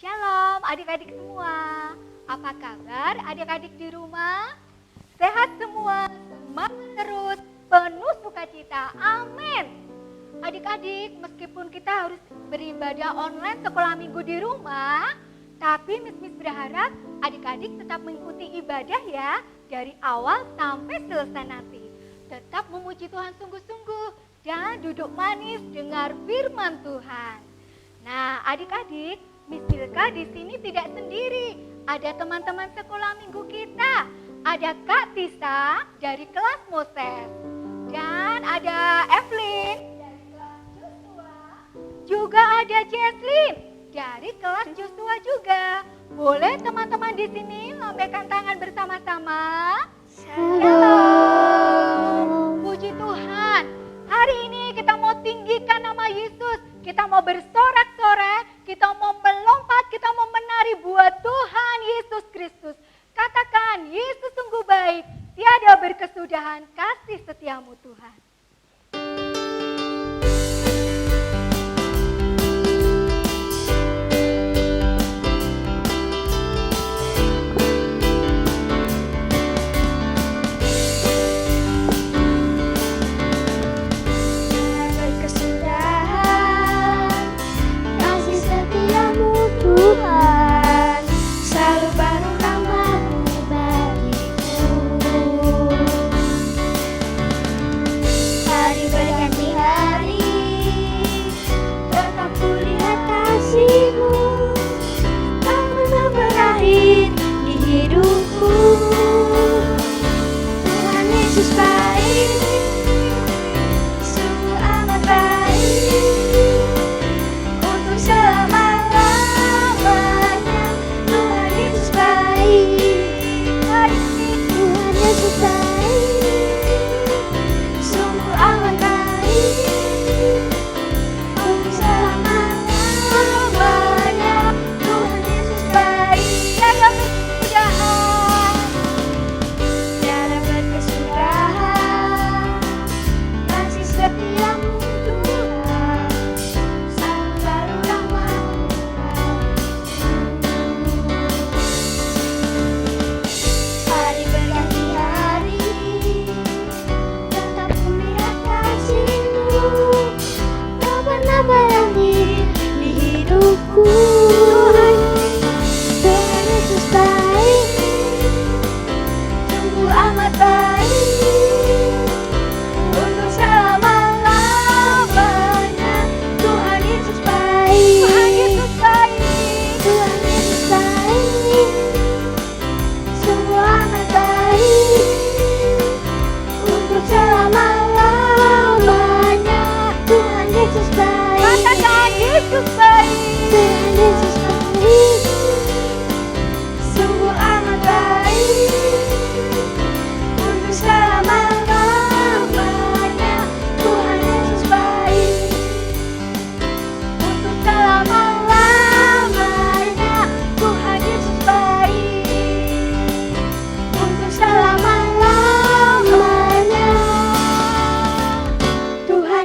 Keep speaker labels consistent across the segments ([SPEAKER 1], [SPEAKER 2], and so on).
[SPEAKER 1] Shalom adik-adik semua. Apa kabar adik-adik di rumah? Sehat semua, semangat terus, penuh sukacita. Amin. Adik-adik, meskipun kita harus beribadah online sekolah minggu di rumah, tapi Miss berharap adik-adik tetap mengikuti ibadah ya, dari awal sampai selesai nanti. Tetap memuji Tuhan sungguh-sungguh dan duduk manis dengar firman Tuhan. Nah, adik-adik, Miss Silka di sini tidak sendiri. Ada teman-teman sekolah minggu kita. Ada Kak Tisa dari kelas Moses. Dan ada Evelyn dari kelas Joshua. Juga ada Jesslyn dari kelas Joshua juga. Boleh teman-teman di sini lambaikan tangan bersama-sama. Shalom. Puji Tuhan. Hari ini kita mau tinggikan nama Yesus. Kita mau bersorak-sorai, kita mau melompat, kita mau menari buat Tuhan Yesus Kristus. Katakan, Yesus sungguh baik, tiada berkesudahan kasih setiamu Tuhan.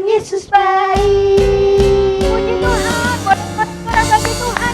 [SPEAKER 2] Yesus baik.
[SPEAKER 1] Puji Tuhan, buat orang bagi Tuhan,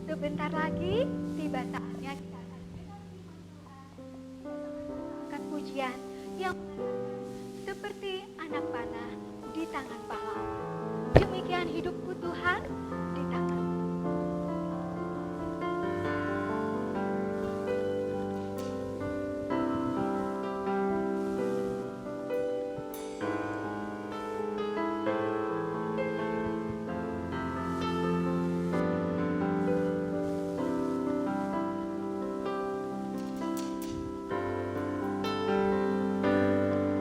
[SPEAKER 1] Sebentar lagi tiba saatnya kita akan mendengarkan pujian yang seperti anak panah di tangan pahlawan. Demikian hidupku Tuhan di tangan.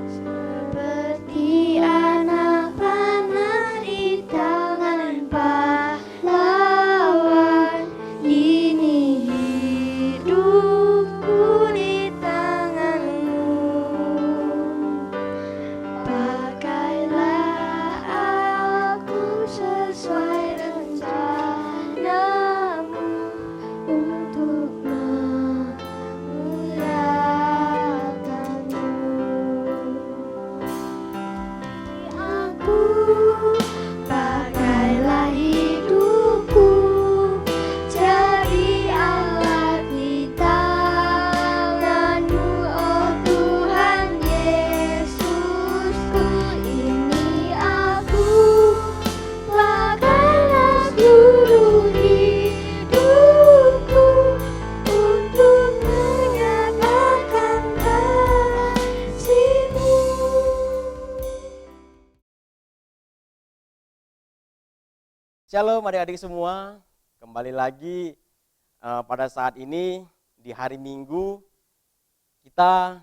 [SPEAKER 2] Seperti anak panah di tangan pahlawan, ini hidupku di tanganmu. Pakailah aku sesuai rencanamu untuk memuliakanmu. Aku pakailah hidupku jadi alat di tanganmu, oh Tuhan Yesusku. Ini aku pakailah seluruh hidupku untuk menyatakan kasih-Mu.
[SPEAKER 3] Shalom adik-adik semua, kembali lagi pada saat ini di hari Minggu kita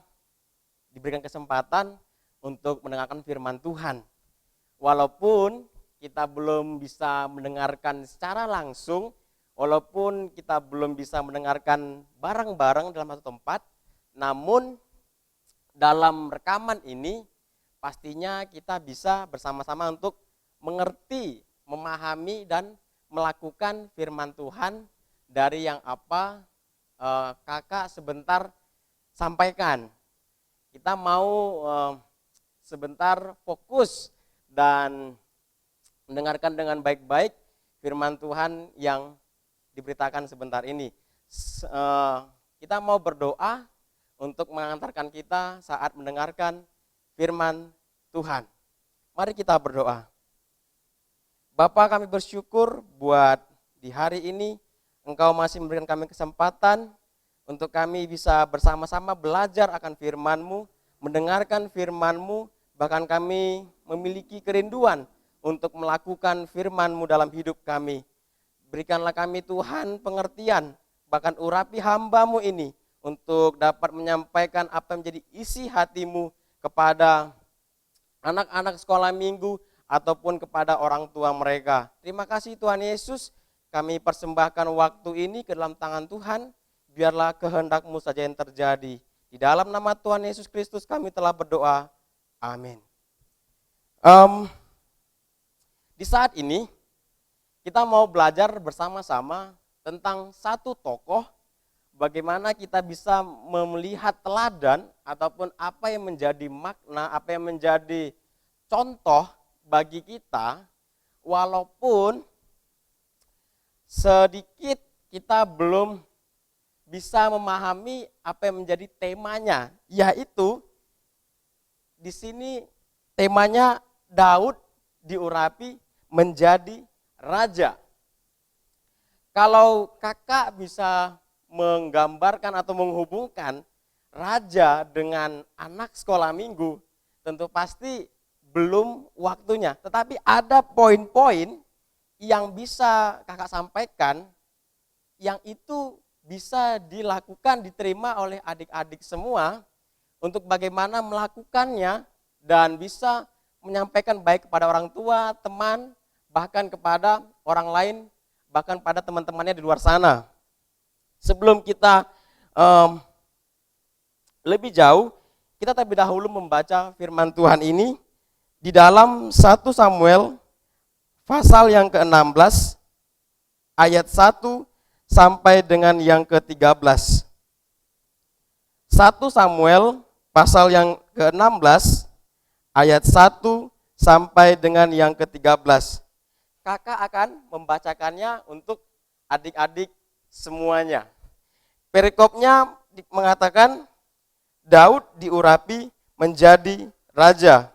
[SPEAKER 3] diberikan kesempatan untuk mendengarkan firman Tuhan. Walaupun kita belum bisa mendengarkan secara langsung, walaupun kita belum bisa mendengarkan bareng-bareng dalam satu tempat, namun dalam rekaman ini pastinya kita bisa bersama-sama untuk mengerti, memahami dan melakukan firman Tuhan dari yang apa kakak sebentar sampaikan. Kita mau sebentar fokus dan mendengarkan dengan baik-baik firman Tuhan yang diberitakan sebentar ini. Kita mau berdoa untuk mengantarkan kita saat mendengarkan firman Tuhan. Mari kita berdoa. Bapa, kami bersyukur buat di hari ini Engkau masih memberikan kami kesempatan untuk kami bisa bersama-sama belajar akan firman-Mu, mendengarkan firman-Mu, bahkan kami memiliki kerinduan untuk melakukan firman-Mu dalam hidup kami. Berikanlah kami Tuhan pengertian, bahkan urapi hamba-Mu ini untuk dapat menyampaikan apa yang menjadi isi hati-Mu kepada anak-anak sekolah minggu ataupun kepada orang tua mereka. Terima kasih Tuhan Yesus, kami persembahkan waktu ini ke dalam tangan Tuhan, biarlah kehendak-Mu saja yang terjadi. Di dalam nama Tuhan Yesus Kristus kami telah berdoa, amin. Di saat ini kita mau belajar bersama-sama tentang satu tokoh, bagaimana kita bisa melihat teladan ataupun apa yang menjadi makna, apa yang menjadi contoh bagi kita, walaupun sedikit kita belum bisa memahami apa yang menjadi temanya, yaitu di sini temanya Daud diurapi menjadi raja. Kalau kakak bisa menggambarkan atau menghubungkan raja dengan anak sekolah minggu, tentu pasti belum waktunya. Tetapi ada poin-poin yang bisa kakak sampaikan, yang itu bisa dilakukan, diterima oleh adik-adik semua untuk bagaimana melakukannya dan bisa menyampaikan baik kepada orang tua, teman, bahkan kepada orang lain, bahkan pada teman-temannya di luar sana. Sebelum kita lebih jauh, kita terlebih dahulu membaca firman Tuhan ini di dalam 1 Samuel pasal yang ke-16 ayat 1 sampai dengan yang ke-13. 1 Samuel pasal yang ke-16 ayat 1 sampai dengan yang ke-13. Kakak akan membacakannya untuk adik-adik semuanya. Perikopnya mengatakan Daud diurapi menjadi raja.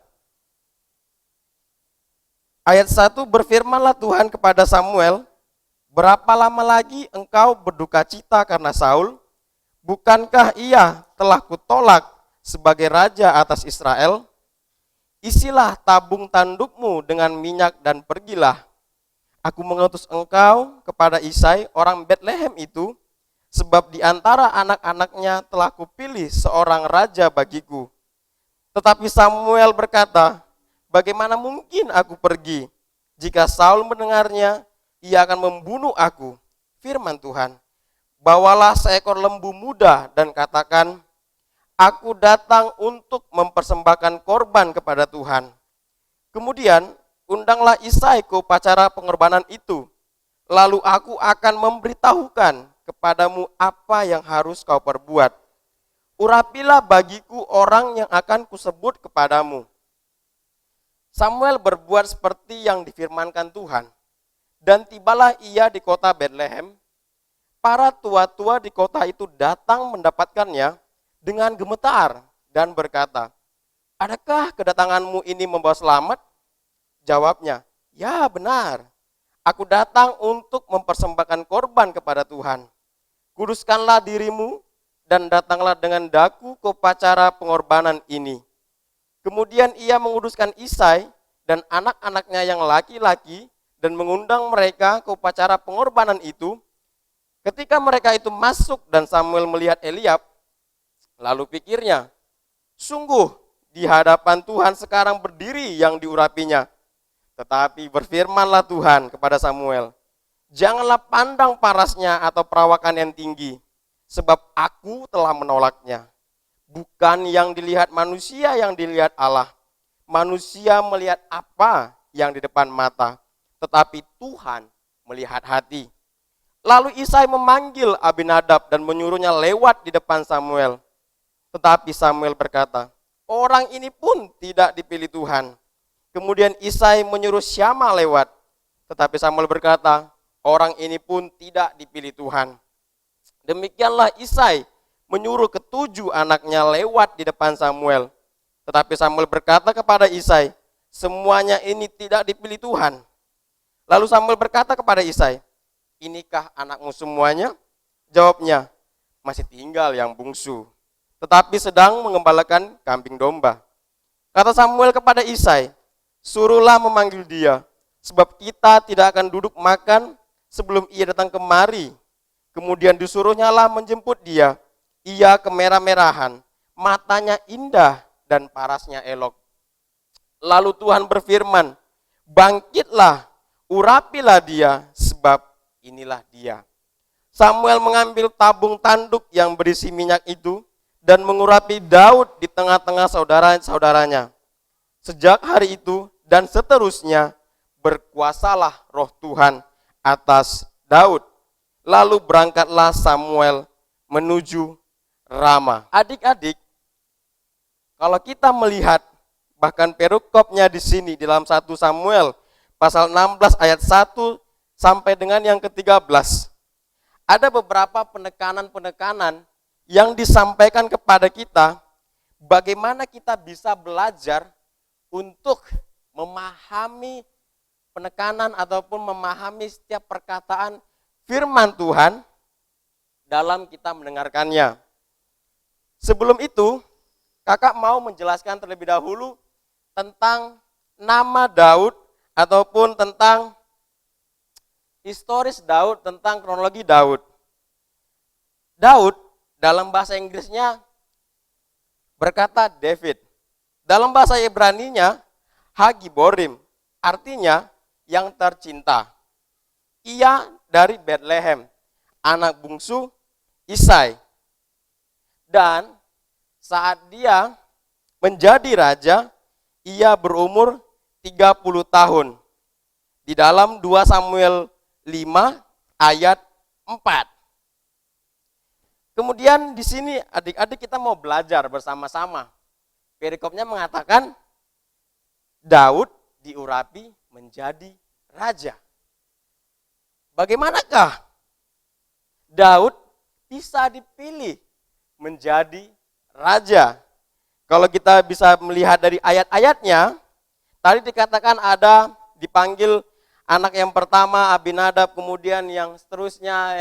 [SPEAKER 3] Ayat 1, berfirmanlah Tuhan kepada Samuel, berapa lama lagi engkau berduka cita karena Saul? Bukankah ia telah kutolak sebagai raja atas Israel? Isilah tabung tandukmu dengan minyak dan pergilah. Aku mengutus engkau kepada Isai orang Betlehem itu, sebab di antara anak-anaknya telah kupilih seorang raja bagiku. Tetapi Samuel berkata, bagaimana mungkin aku pergi? Jika Saul mendengarnya, ia akan membunuh aku. Firman Tuhan, bawalah seekor lembu muda dan katakan, aku datang untuk mempersembahkan korban kepada Tuhan. Kemudian undanglah Isai ke upacara pengorbanan itu. Lalu aku akan memberitahukan kepadamu apa yang harus kau perbuat. Urapilah bagiku orang yang akan kusebut kepadamu. Samuel berbuat seperti yang difirmankan Tuhan. Dan tibalah ia di kota Betlehem. Para tua-tua di kota itu datang mendapatkannya dengan gemetar dan berkata, adakah kedatanganmu ini membawa selamat? Jawabnya, ya benar. Aku datang untuk mempersembahkan korban kepada Tuhan. Kuduskanlah dirimu dan datanglah dengan daku ke upacara pengorbanan ini. Kemudian ia menguduskan Isai dan anak-anaknya yang laki-laki dan mengundang mereka ke upacara pengorbanan itu. Ketika mereka itu masuk dan Samuel melihat Eliab, lalu pikirnya, sungguh di hadapan Tuhan sekarang berdiri yang diurapinya. Tetapi berfirmanlah Tuhan kepada Samuel, janganlah pandang parasnya atau perawakan yang tinggi, sebab aku telah menolaknya. Bukan yang dilihat manusia yang dilihat Allah. Manusia melihat apa yang di depan mata, tetapi Tuhan melihat hati. Lalu Isai memanggil Abinadab dan menyuruhnya lewat di depan Samuel. Tetapi Samuel berkata, orang ini pun tidak dipilih Tuhan. Kemudian Isai menyuruh Syama lewat. Tetapi Samuel berkata, orang ini pun tidak dipilih Tuhan. Demikianlah Isai menyuruh ketujuh anaknya lewat di depan Samuel. Tetapi Samuel berkata kepada Isai, semuanya ini tidak dipilih Tuhan. Lalu Samuel berkata kepada Isai, inikah anakmu semuanya? Jawabnya, masih tinggal yang bungsu, tetapi sedang mengembalakan kambing domba. Kata Samuel kepada Isai, suruhlah memanggil dia, sebab kita tidak akan duduk makan sebelum ia datang kemari. Kemudian disuruhnya lah menjemput dia. Ia kemerah-merahan, matanya indah dan parasnya elok. Lalu Tuhan berfirman, bangkitlah, urapilah dia, sebab inilah dia. Samuel mengambil tabung tanduk yang berisi minyak itu dan mengurapi Daud di tengah-tengah saudara-saudaranya. Sejak hari itu dan seterusnya berkuasalah roh Tuhan atas Daud. Lalu berangkatlah Samuel menuju Rama. Adik-adik, kalau kita melihat bahkan perikopnya di sini dalam 1 Samuel pasal 16 ayat 1 sampai dengan yang ke-13. Ada beberapa penekanan-penekanan yang disampaikan kepada kita bagaimana kita bisa belajar untuk memahami penekanan ataupun memahami setiap perkataan firman Tuhan dalam kita mendengarkannya. Sebelum itu, kakak mau menjelaskan terlebih dahulu tentang nama Daud ataupun tentang historis Daud, tentang kronologi Daud. Daud dalam bahasa Inggrisnya berkata David. Dalam bahasa Ibraninya Hagiborim, artinya yang tercinta. Ia dari Betlehem, anak bungsu Isai. Dan saat dia menjadi raja, ia berumur 30 tahun. Di dalam 2 Samuel 5 ayat 4. Kemudian di sini adik-adik kita mau belajar bersama-sama. Perikopnya mengatakan Daud diurapi menjadi raja. Bagaimanakah Daud bisa dipilih menjadi raja. Kalau kita bisa melihat dari ayat-ayatnya, tadi dikatakan ada dipanggil anak yang pertama Abinadab, kemudian yang seterusnya,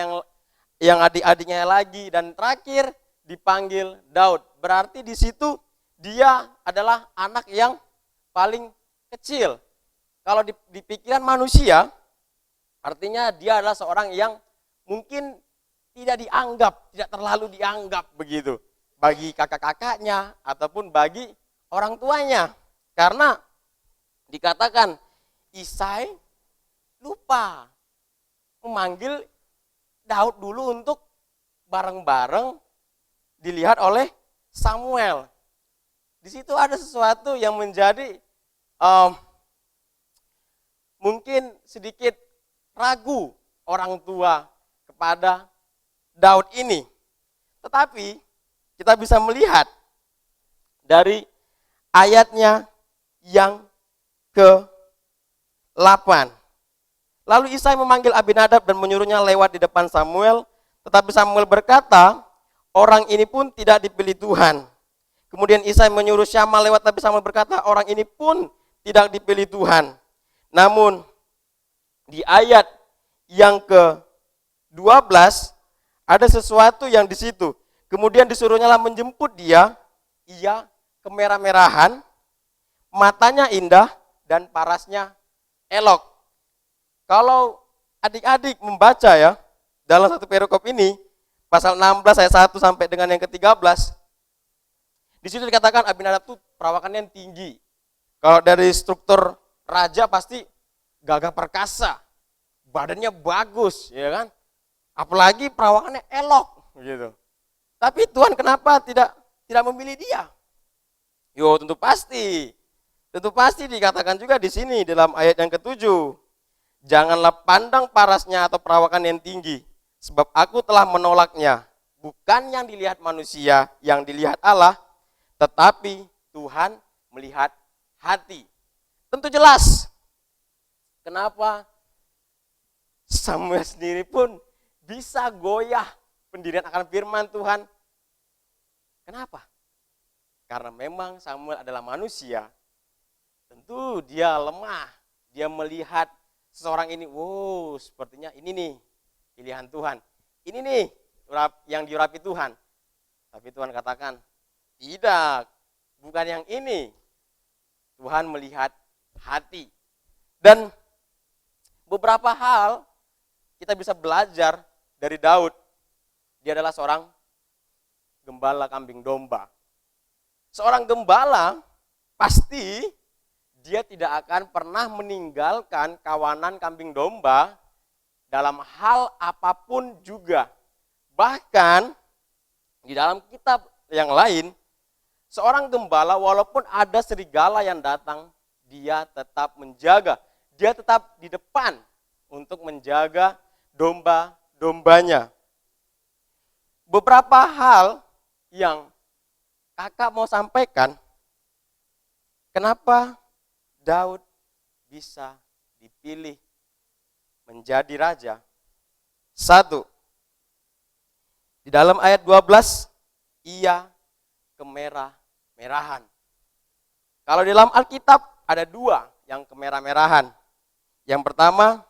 [SPEAKER 3] yang adik-adiknya lagi, dan terakhir dipanggil Daud. Berarti di situ dia adalah anak yang paling kecil. Kalau di pikiran manusia, artinya dia adalah seorang yang mungkin tidak dianggap, tidak terlalu dianggap begitu bagi kakak-kakaknya ataupun bagi orang tuanya. Karena dikatakan Isai lupa memanggil Daud dulu untuk bareng-bareng dilihat oleh Samuel. Di situ ada sesuatu yang menjadi mungkin sedikit ragu orang tua kepada Daud ini. Tetapi kita bisa melihat dari ayatnya yang ke-8. Lalu Isai memanggil Abinadab dan menyuruhnya lewat di depan Samuel. Tetapi Samuel berkata, orang ini pun tidak dipilih Tuhan. Kemudian Isai menyuruh Syama lewat, tapi Samuel berkata, orang ini pun tidak dipilih Tuhan. Namun di ayat yang ke-12 ada sesuatu yang di situ. Kemudian disuruhnya lah menjemput dia, ia kemerah-merahan, matanya indah dan parasnya elok. Kalau adik-adik membaca ya, dalam satu perikop ini, pasal 16 ayat 1 sampai dengan yang ke-13, di situ dikatakan Abinadab itu perawakannya yang tinggi. Kalau dari struktur raja pasti gagah perkasa, badannya bagus, ya kan? Apalagi perawakannya elok, gitu. Tapi Tuhan kenapa tidak memilih dia? Yo, tentu pasti dikatakan juga di sini dalam ayat yang ke-7. Janganlah pandang parasnya atau perawakan yang tinggi, sebab aku telah menolaknya. Bukan yang dilihat manusia, yang dilihat Allah, tetapi Tuhan melihat hati. Tentu jelas. Kenapa Samuel sendiri pun bisa goyah pendirian akan firman Tuhan. Kenapa? Karena memang Samuel adalah manusia. Tentu dia lemah. Dia melihat seseorang ini, wow, sepertinya ini nih pilihan Tuhan. Ini nih yang diurapi Tuhan. Tapi Tuhan katakan, tidak, bukan yang ini. Tuhan melihat hati. Dan beberapa hal kita bisa belajar dari Daud. Dia adalah seorang gembala kambing domba. Seorang gembala pasti dia tidak akan pernah meninggalkan kawanan kambing domba dalam hal apapun juga. Bahkan di dalam kitab yang lain, seorang gembala walaupun ada serigala yang datang, dia tetap menjaga. Dia tetap di depan untuk menjaga domba-dombanya. Beberapa hal yang kakak mau sampaikan, kenapa Daud bisa dipilih menjadi raja. 1, di dalam ayat 12, ia kemerah-merahan. Kalau di dalam Alkitab ada 2 yang kemerah-merahan. Yang pertama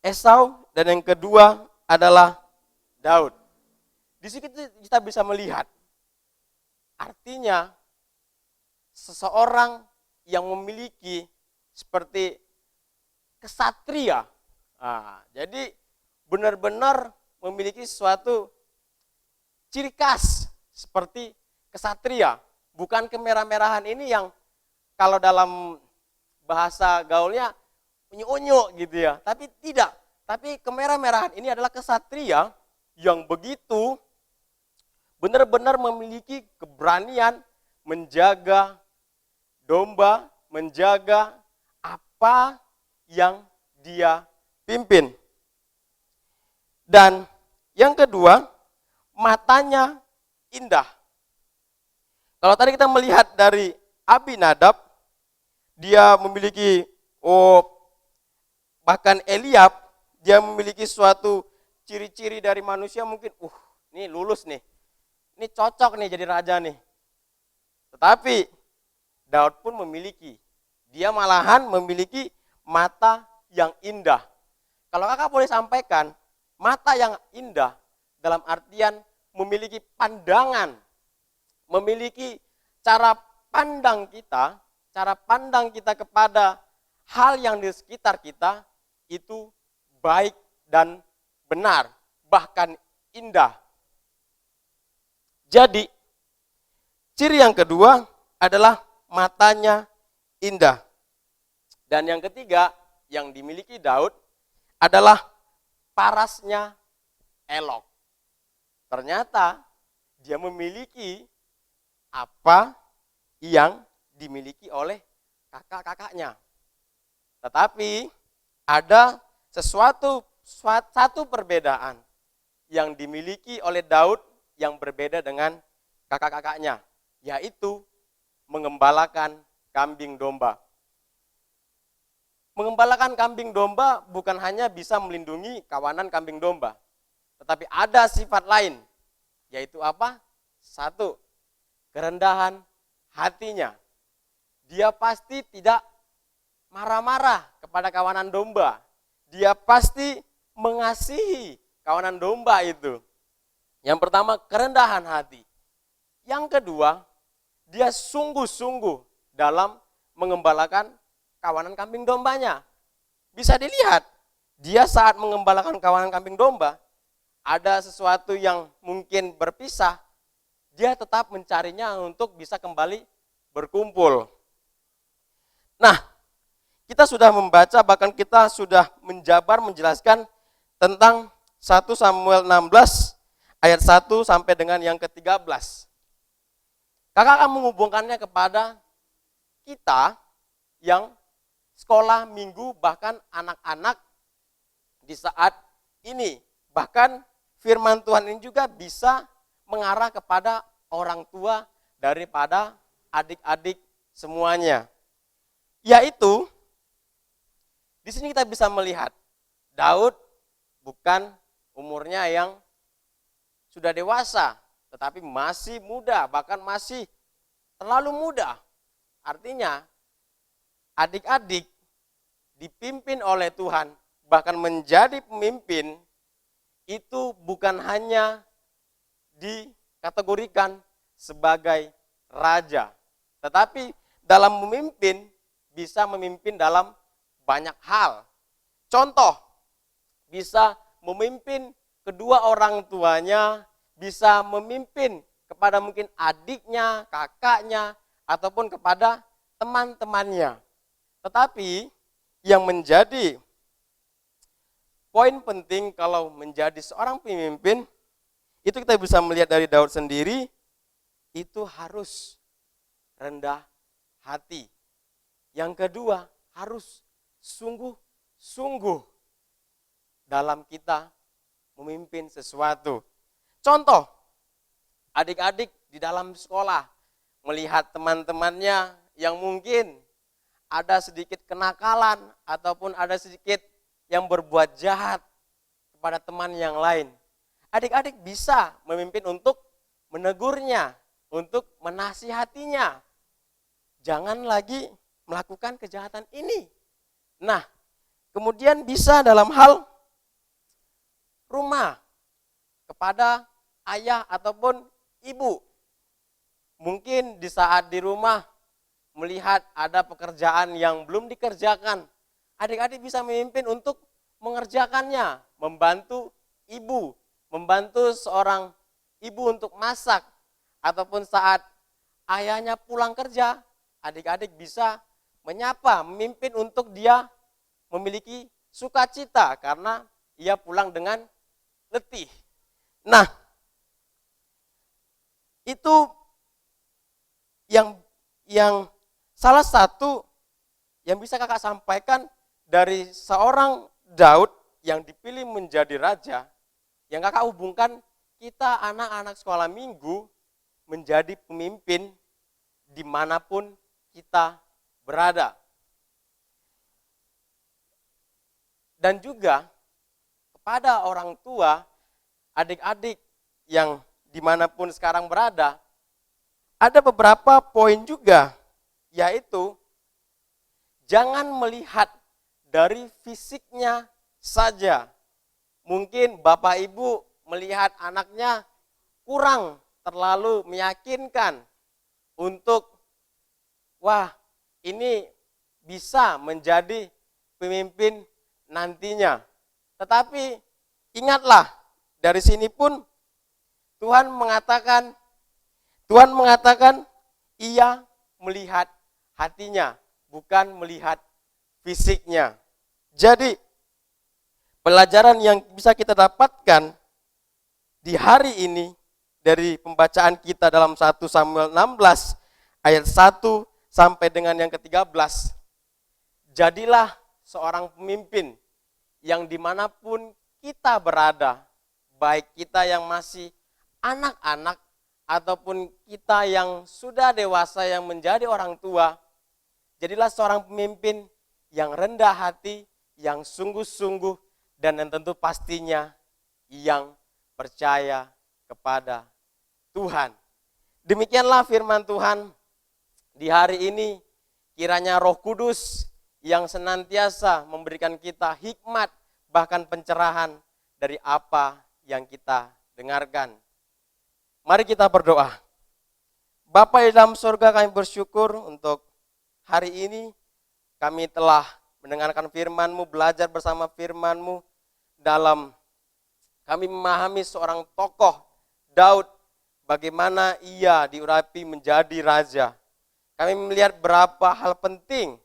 [SPEAKER 3] Esau dan yang kedua adalah Daud. Di situ kita bisa melihat artinya seseorang yang memiliki seperti kesatria. Jadi benar-benar memiliki suatu ciri khas seperti kesatria. Bukan kemerah-merahan ini yang kalau dalam bahasa gaulnya unyu-unyu gitu ya. Tapi tidak. Tapi kemerah-merahan ini adalah kesatria yang begitu benar-benar memiliki keberanian menjaga domba, menjaga apa yang dia pimpin. Dan yang kedua, matanya indah. Kalau tadi kita melihat dari Abinadab, dia memiliki bahkan Eliab, dia memiliki suatu ciri-ciri dari manusia mungkin, ini lulus nih, ini cocok nih jadi raja nih. Tetapi Daud pun dia malahan memiliki mata yang indah. Kalau kakak boleh sampaikan, mata yang indah dalam artian memiliki pandangan, memiliki cara pandang kita kepada hal yang di sekitar kita itu baik dan benar, bahkan indah. Jadi, ciri yang kedua adalah matanya indah. Dan yang ketiga yang dimiliki Daud adalah parasnya elok. Ternyata dia memiliki apa yang dimiliki oleh kakak-kakaknya. Tetapi ada satu perbedaan yang dimiliki oleh Daud yang berbeda dengan kakak-kakaknya, yaitu mengembalakan kambing domba. Mengembalakan kambing domba bukan hanya bisa melindungi kawanan kambing domba, tetapi ada sifat lain, yaitu apa? Satu, kerendahan hatinya. Dia pasti tidak marah-marah kepada kawanan domba. Dia pasti mengasihi kawanan domba itu. Yang pertama, kerendahan hati. Yang kedua, dia sungguh-sungguh dalam mengembalakan kawanan kambing dombanya. Bisa dilihat, dia saat mengembalakan kawanan kambing domba, ada sesuatu yang mungkin berpisah, dia tetap mencarinya untuk bisa kembali berkumpul. Nah, kita sudah membaca, bahkan kita sudah menjelaskan tentang 1 Samuel 16 ayat 1 sampai dengan yang ke-13. Kakak akan menghubungkannya kepada kita yang sekolah minggu, bahkan anak-anak di saat ini. Bahkan firman Tuhan ini juga bisa mengarah kepada orang tua daripada adik-adik semuanya. Yaitu, di sini kita bisa melihat Daud bukan umurnya yang sudah dewasa, tetapi masih muda, bahkan masih terlalu muda. Artinya, adik-adik dipimpin oleh Tuhan, bahkan menjadi pemimpin, itu bukan hanya dikategorikan sebagai raja, tetapi dalam memimpin, bisa memimpin dalam banyak hal. Contoh, bisa memimpin kedua orang tuanya, bisa memimpin kepada mungkin adiknya, kakaknya, ataupun kepada teman-temannya. Tetapi yang menjadi poin penting kalau menjadi seorang pemimpin, itu kita bisa melihat dari Daud sendiri, itu harus rendah hati. Yang kedua, harus sungguh-sungguh dalam kita memimpin sesuatu. Contoh, adik-adik di dalam sekolah melihat teman-temannya yang mungkin ada sedikit kenakalan ataupun ada sedikit yang berbuat jahat kepada teman yang lain. Adik-adik bisa memimpin untuk menegurnya, untuk menasihatinya. Jangan lagi melakukan kejahatan ini. Nah, kemudian bisa dalam hal rumah kepada ayah ataupun ibu. Mungkin di saat di rumah melihat ada pekerjaan yang belum dikerjakan, adik-adik bisa memimpin untuk mengerjakannya, membantu ibu, membantu seorang ibu untuk masak, ataupun saat ayahnya pulang kerja, adik-adik bisa menyapa, memimpin untuk dia memiliki sukacita karena ia pulang dengan letih. Nah, itu yang salah satu yang bisa kakak sampaikan dari seorang Daud yang dipilih menjadi raja, yang kakak hubungkan kita anak-anak sekolah minggu menjadi pemimpin dimanapun kita berada. Dan juga kepada orang tua, adik-adik yang dimanapun sekarang berada, ada beberapa poin juga, yaitu jangan melihat dari fisiknya saja. Mungkin Bapak Ibu melihat anaknya kurang terlalu meyakinkan untuk, wah, ini bisa menjadi pemimpin nantinya. Tetapi ingatlah, dari sini pun Tuhan mengatakan ia melihat hatinya, bukan melihat fisiknya. Jadi pelajaran yang bisa kita dapatkan di hari ini dari pembacaan kita dalam 1 Samuel 16 ayat 1 sampai dengan yang ke-13. Jadilah seorang pemimpin yang dimanapun kita berada, baik kita yang masih anak-anak ataupun kita yang sudah dewasa yang menjadi orang tua. Jadilah seorang pemimpin yang rendah hati, yang sungguh-sungguh, dan yang tentu pastinya yang percaya kepada Tuhan. Demikianlah firman Tuhan di hari ini. Kiranya Roh Kudus yang senantiasa memberikan kita hikmat, bahkan pencerahan dari apa yang kita dengarkan. Mari kita berdoa. Bapa di dalam surga, kami bersyukur untuk hari ini kami telah mendengarkan firman-Mu, belajar bersama firman-Mu dalam kami memahami seorang tokoh Daud, bagaimana ia diurapi menjadi raja. Kami melihat berapa hal penting,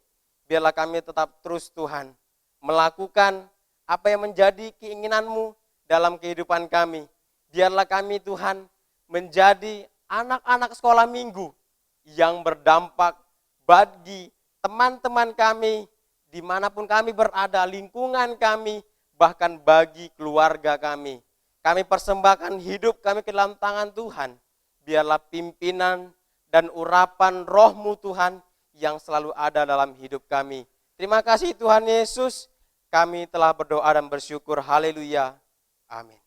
[SPEAKER 3] biarlah kami tetap terus Tuhan melakukan apa yang menjadi keinginan-Mu dalam kehidupan kami. Biarlah kami Tuhan menjadi anak-anak sekolah minggu yang berdampak bagi teman-teman kami, dimanapun kami berada, lingkungan kami, bahkan bagi keluarga kami. Kami persembahkan hidup kami ke dalam tangan Tuhan. Biarlah pimpinan dan urapan Roh-Mu Tuhan yang selalu ada dalam hidup kami. Terima kasih Tuhan Yesus, kami telah berdoa dan bersyukur. Haleluya. Amin.